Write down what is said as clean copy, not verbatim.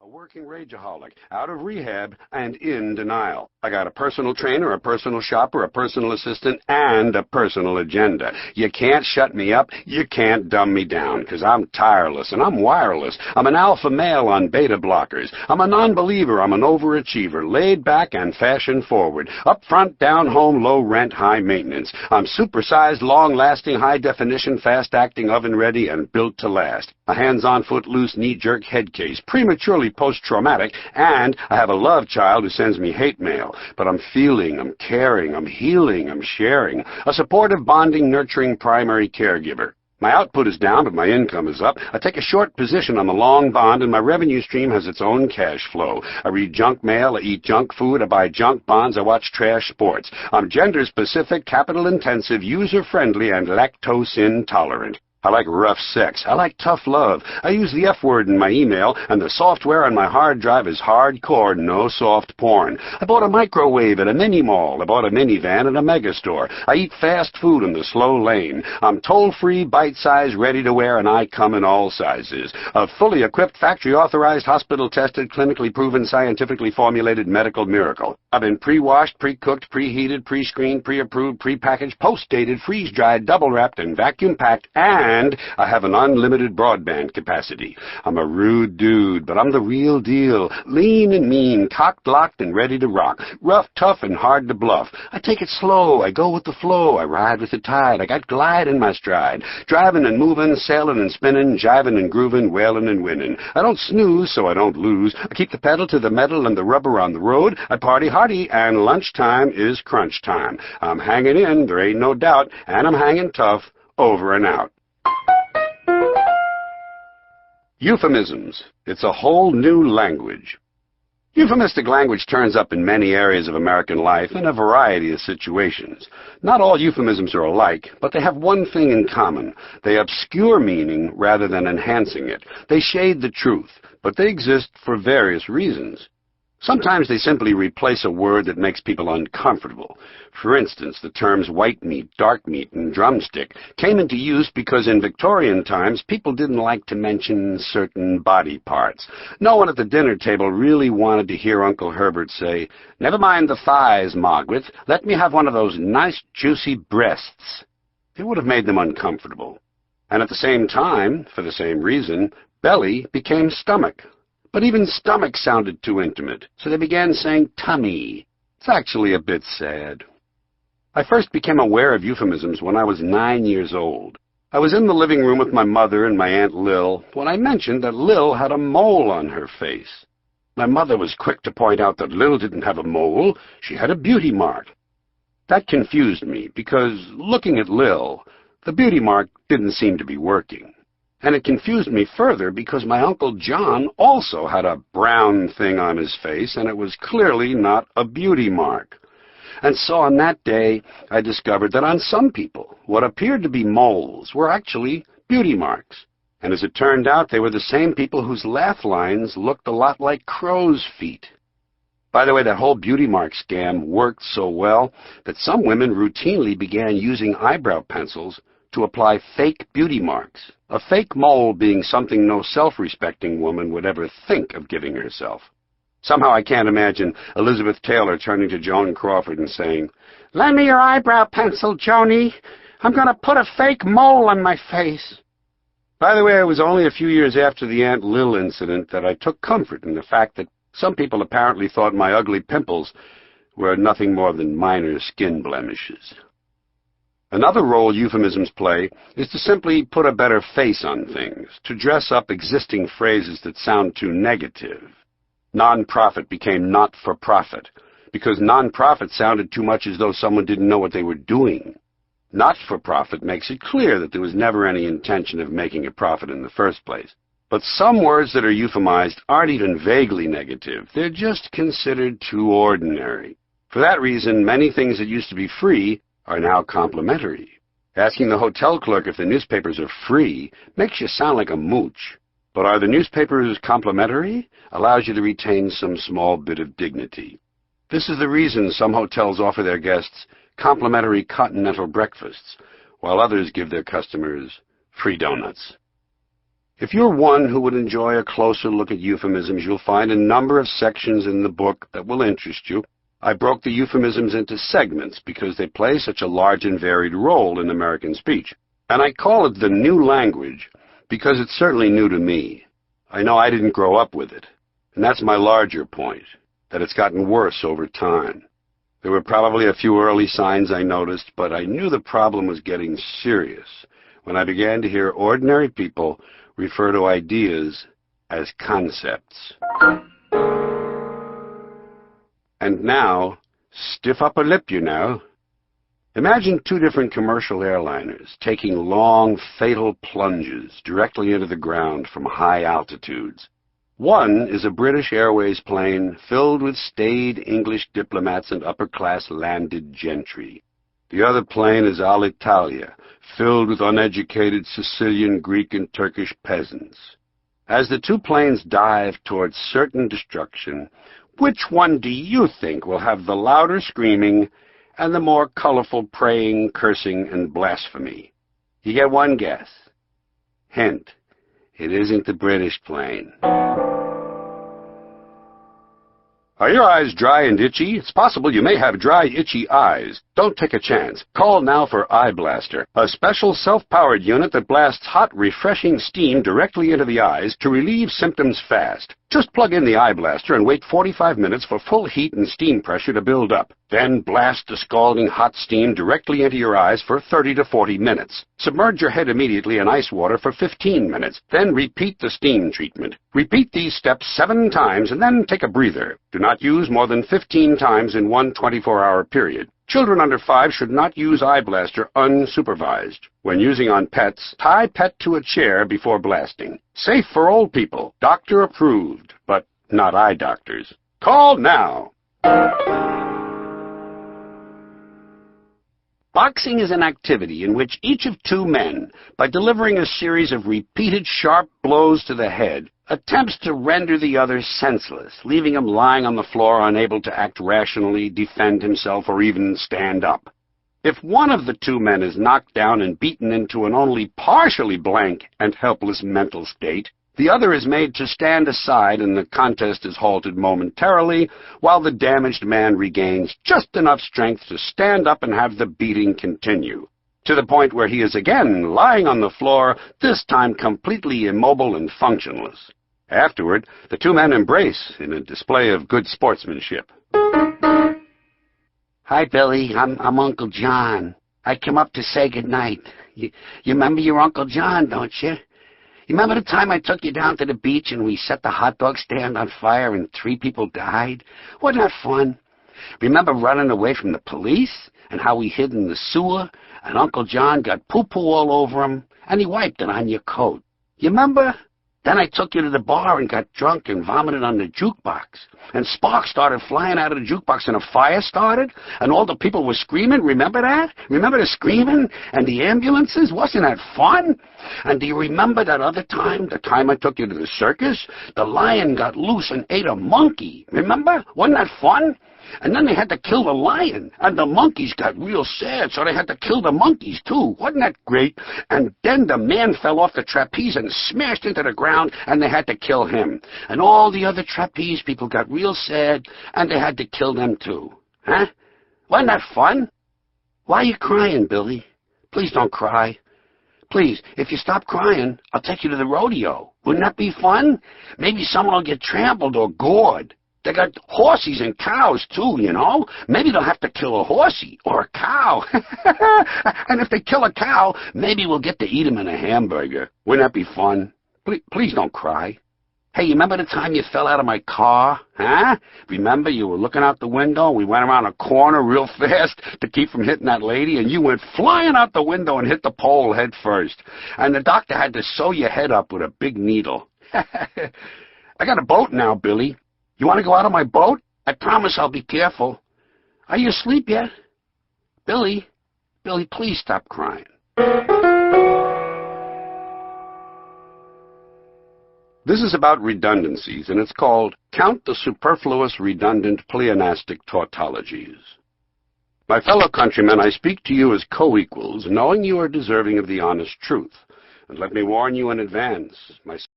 A working rageaholic, out of rehab and in denial. I got a personal trainer, a personal shopper, a personal assistant, and a personal agenda. You can't shut me up. You can't dumb me down, because I'm tireless and I'm wireless. I'm an alpha male on beta blockers. I'm a non-believer. I'm an overachiever, laid back and fashion forward. Up front, down home, low rent, high maintenance. I'm supersized, long-lasting, high-definition, fast-acting, oven-ready, and built to last. A hands-on, foot-loose, knee-jerk head case, prematurely post-traumatic, and I have a love child who sends me hate mail. But I'm feeling, I'm caring, I'm healing, I'm sharing. A supportive, bonding, nurturing primary caregiver. My output is down, but my income is up. I take a short position on the long bond, and my revenue stream has its own cash flow. I read junk mail, I eat junk food, I buy junk bonds, I watch trash sports. I'm gender-specific, capital-intensive, user-friendly, and lactose-intolerant. I like rough sex. I like tough love. I use the F word in my email, and the software on my hard drive is hardcore, no soft porn. I bought a microwave at a mini-mall. I bought a minivan at a megastore. I eat fast food in the slow lane. I'm toll-free, bite-sized, ready-to-wear, and I come in all sizes. A fully equipped, factory-authorized, hospital-tested, clinically proven, scientifically formulated medical miracle. I've been pre-washed, pre-cooked, preheated, pre-screened, pre-approved, pre-packaged, post-dated, freeze-dried, double-wrapped, and vacuum-packed, and I have an unlimited broadband capacity. I'm a rude dude, but I'm the real deal. Lean and mean, cocked, locked, and ready to rock. Rough, tough, and hard to bluff. I take it slow. I go with the flow. I ride with the tide. I got glide in my stride. Driving and moving, sailing and spinning, jiving and grooving, wailing and winning. I don't snooze, so I don't lose. I keep the pedal to the metal and the rubber on the road. I party hardy, and lunchtime is crunch time. I'm hanging in, there ain't no doubt, and I'm hanging tough. Over and out. Euphemisms. It's a whole new language. Euphemistic language turns up in many areas of American life in a variety of situations. Not all euphemisms are alike, but they have one thing in common. They obscure meaning rather than enhancing it. They shade the truth, but they exist for various reasons. Sometimes they simply replace a word that makes people uncomfortable. For instance, the terms white meat, dark meat, and drumstick came into use because in Victorian times people didn't like to mention certain body parts. No one at the dinner table really wanted to hear Uncle Herbert say, "Never mind the thighs, Margaret. Let me have one of those nice juicy breasts." It would have made them uncomfortable. And at the same time, for the same reason, belly became stomach. But even stomach sounded too intimate, so they began saying tummy. It's actually a bit sad. I first became aware of euphemisms when I was 9 years old. I was in the living room with my mother and my Aunt Lil when I mentioned that Lil had a mole on her face. My mother was quick to point out that Lil didn't have a mole, she had a beauty mark. That confused me because, looking at Lil, the beauty mark didn't seem to be working. And it confused me further because my Uncle John also had a brown thing on his face, and it was clearly not a beauty mark. And so on that day, I discovered that on some people, what appeared to be moles were actually beauty marks. And as it turned out, they were the same people whose laugh lines looked a lot like crow's feet. By the way, that whole beauty mark scam worked so well that some women routinely began using eyebrow pencils to apply fake beauty marks, a fake mole being something no self-respecting woman would ever think of giving herself. Somehow I can't imagine Elizabeth Taylor turning to Joan Crawford and saying, "Lend me your eyebrow pencil, Joni. I'm going to put a fake mole on my face." By the way, it was only a few years after the Aunt Lil incident that I took comfort in the fact that some people apparently thought my ugly pimples were nothing more than minor skin blemishes. Another role euphemisms play is to simply put a better face on things, to dress up existing phrases that sound too negative. Non-profit became not-for-profit, because non-profit sounded too much as though someone didn't know what they were doing. Not-for-profit makes it clear that there was never any intention of making a profit in the first place. But some words that are euphemized aren't even vaguely negative. They're just considered too ordinary. For that reason, many things that used to be free are now complimentary. Asking the hotel clerk if the newspapers are free makes you sound like a mooch. But are the newspapers complimentary? Allows you to retain some small bit of dignity. This is the reason some hotels offer their guests complimentary continental breakfasts, while others give their customers free donuts. If you're one who would enjoy a closer look at euphemisms, you'll find a number of sections in the book that will interest you. I broke the euphemisms into segments because they play such a large and varied role in American speech. And I call it the new language because it's certainly new to me. I know I didn't grow up with it. And that's my larger point, that it's gotten worse over time. There were probably a few early signs I noticed, but I knew the problem was getting serious when I began to hear ordinary people refer to ideas as concepts. And now, stiff upper lip, you know. Imagine two different commercial airliners taking long, fatal plunges directly into the ground from high altitudes. One is a British Airways plane filled with staid English diplomats and upper-class landed gentry. The other plane is Alitalia, filled with uneducated Sicilian, Greek, and Turkish peasants. As the two planes dive towards certain destruction, which one do you think will have the louder screaming and the more colorful praying, cursing, and blasphemy? You get one guess. Hint, it isn't the British plane. Are your eyes dry and itchy? It's possible you may have dry, itchy eyes. Don't take a chance. Call now for Eye Blaster, a special self-powered unit that blasts hot, refreshing steam directly into the eyes to relieve symptoms fast. Just plug in the Eye Blaster and wait 45 minutes for full heat and steam pressure to build up. Then blast the scalding hot steam directly into your eyes for 30 to 40 minutes. Submerge your head immediately in ice water for 15 minutes. Then repeat the steam treatment. Repeat these steps 7 times and then take a breather. Do not use more than 15 times in one 24-hour period. Children under 5 should not use Eye Blaster unsupervised. When using on pets, tie pet to a chair before blasting. Safe for old people. Doctor approved, but not eye doctors. Call now. Boxing is an activity in which each of two men, by delivering a series of repeated sharp blows to the head, attempts to render the other senseless, leaving him lying on the floor unable to act rationally, defend himself, or even stand up. If one of the two men is knocked down and beaten into an only partially blank and helpless mental state, the other is made to stand aside and the contest is halted momentarily while the damaged man regains just enough strength to stand up and have the beating continue, to the point where he is again lying on the floor, this time completely immobile and functionless. Afterward, the two men embrace in a display of good sportsmanship. Hi, Billy. I'm Uncle John. I came up to say goodnight. You remember your Uncle John, don't you? You remember the time I took you down to the beach and we set the hot dog stand on fire and 3 people died? Wasn't that fun? Remember running away from the police and how we hid in the sewer and Uncle John got poo-poo all over him and he wiped it on your coat? You remember? Then I took you to the bar and got drunk and vomited on the jukebox. And sparks started flying out of the jukebox and a fire started. And all the people were screaming. Remember that? Remember the screaming? And the ambulances? Wasn't that fun? And do you remember that other time? The time I took you to the circus? The lion got loose and ate a monkey. Remember? Wasn't that fun? And then they had to kill the lion, and the monkeys got real sad, so they had to kill the monkeys, too. Wasn't that great? And then the man fell off the trapeze and smashed into the ground, and they had to kill him. And all the other trapeze people got real sad, and they had to kill them, too. Huh? Wasn't that fun? Why are you crying, Billy? Please don't cry. Please, if you stop crying, I'll take you to the rodeo. Wouldn't that be fun? Maybe someone will get trampled or gored. They got horses and cows, too, you know. Maybe they'll have to kill a horsey or a cow. And if they kill a cow, maybe we'll get to eat him in a hamburger. Wouldn't that be fun? Please don't cry. Hey, you remember the time you fell out of my car? Huh? Remember you were looking out the window and we went around a corner real fast to keep from hitting that lady and you went flying out the window and hit the pole head first. And the doctor had to sew your head up with a big needle. I got a boat now, Billy. You want to go out on my boat? I promise I'll be careful. Are you asleep yet? Billy, please stop crying. This is about redundancies, and it's called Count the Superfluous Redundant Pleonastic Tautologies. My fellow countrymen, I speak to you as co-equals, knowing you are deserving of the honest truth. And let me warn you in advance, my